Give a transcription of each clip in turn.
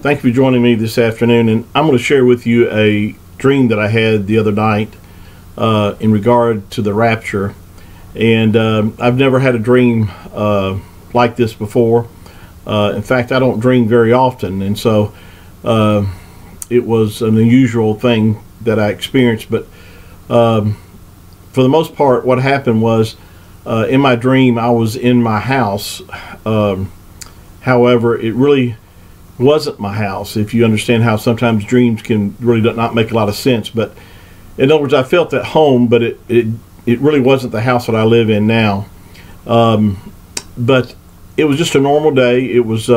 Thank you for joining me this afternoon, and I'm going to share with you a dream that I had the other night in regard to the rapture. And I've never had a dream like this before. In fact, I don't dream very often, and so it was an unusual thing that I experienced. But for the most part, what happened was in my dream, I was in my house. However, it really wasn't my house, if you understand how sometimes dreams can really not make a lot of sense. But in other words, I felt at home, but it really wasn't the house that I live in now. But it was just a normal day. It was,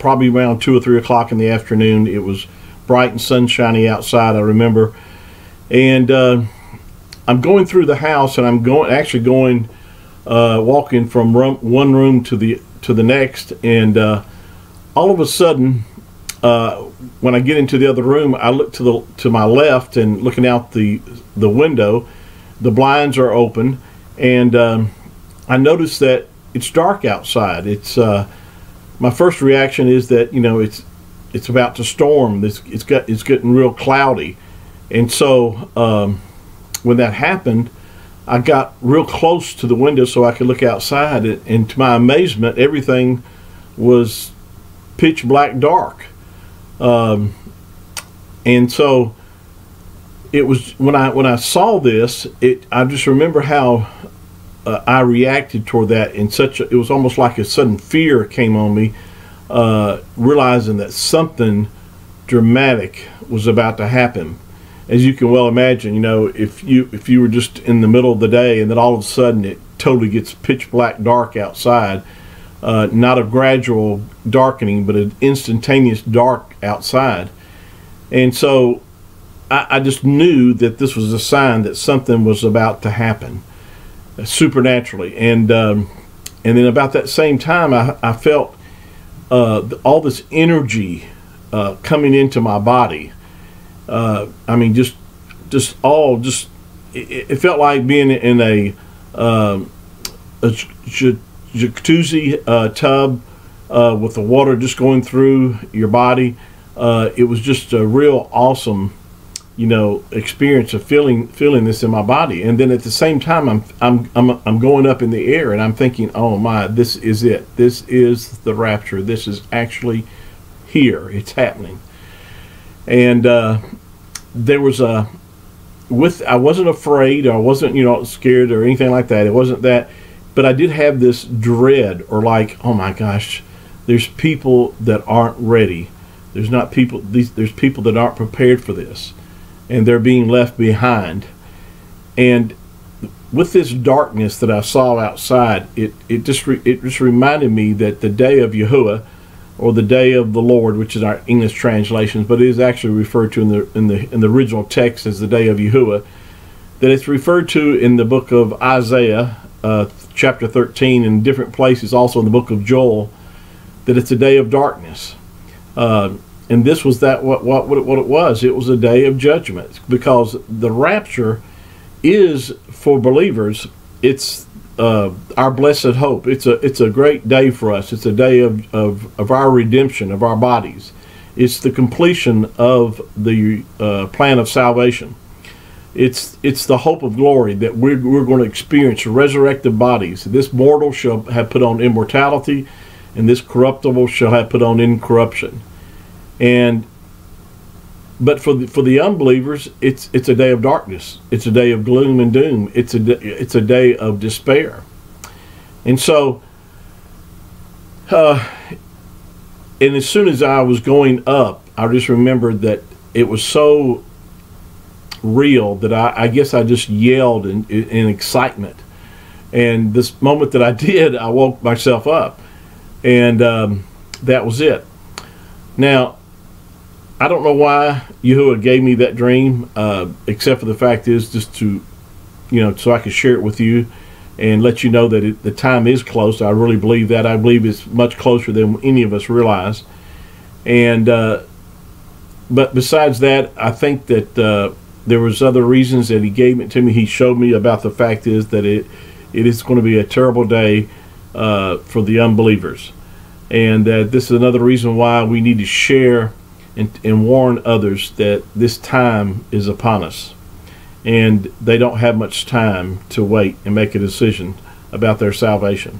probably around 2 or 3 o'clock in the afternoon. It was bright and sunshiny outside, I remember. And I'm going through the house, and I'm going walking from one room to the next, and all of a sudden, when I get into the other room, I look to my left, and looking out the window, the blinds are open, and I notice that it's dark outside. It's my first reaction is that it's about to storm. It's getting real cloudy, and so when that happened, I got real close to the window so I could look outside, and to my amazement, everything was pitch black dark. And so it was when I saw this, I just remember how I reacted toward that it was almost like a sudden fear came on me, realizing that something dramatic was about to happen. As you can well imagine, if you were just in the middle of the day and then all of a sudden it totally gets pitch black dark outside, not a gradual darkening, but an instantaneous dark outside. And so I just knew that this was a sign that something was about to happen supernaturally. And then about that same time, I felt all this energy coming into my body. It felt like being in a jacuzzi tub with the water just going through your body. It was just a real awesome, experience of feeling this in my body. And then at the same time, I'm going up in the air, and I'm thinking, oh my, this is it. This is the rapture. This is actually here. It's happening. And there was I wasn't afraid, or I wasn't scared or anything like that. It wasn't that, but I did have this dread, or like, oh my gosh, there's people that aren't ready. There's people that aren't prepared for this, and they're being left behind. And with this darkness that I saw outside, it just reminded me that the day of Yahuah, or the day of the Lord, which is our English translations, but it is actually referred to in the original text as the day of Yahuah, that it's referred to in the book of Isaiah, chapter 13, and different places, also in the book of Joel, that it's a day of darkness. And this was what it was. It was a day of judgment, because the rapture is, for believers, it's our blessed hope. It's a great day for us. It's a day of our redemption of our bodies. It's the completion of the plan of salvation. It's the hope of glory that we're going to experience resurrected bodies. This mortal shall have put on immortality, and this corruptible shall have put on incorruption. But for the unbelievers, it's a day of darkness. It's a day of gloom and doom. It's a day of despair. And so, and as soon as I was going up, I just remembered that it was so real that I guess I just yelled in excitement. And this moment that I did, I woke myself up, and that was it. Now, I don't know why Yahuah gave me that dream, except for the fact is just to, so I could share it with you and let you know that the time is close. I really believe that. I believe it's much closer than any of us realize. And but besides that, I think that there was other reasons that he gave it to me. He showed me about the fact is that it is going to be a terrible day for the unbelievers. and that this is another reason why we need to share and warn others that this time is upon us, and they don't have much time to wait and make a decision about their salvation.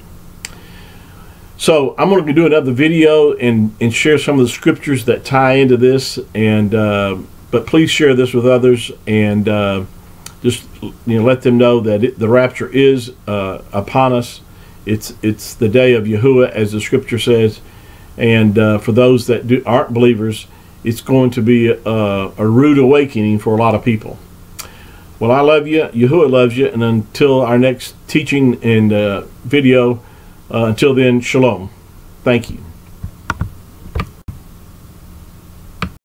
So I'm going to do another video and share some of the scriptures that tie into this, and but please share this with others, and just let them know that the rapture is upon us. It's the day of Yahuah, as the scripture says, and for those that aren't believers, it's going to be a rude awakening for a lot of people. Well, I love you. Yahuah loves you. And until our next teaching and video, until then, shalom. Thank you.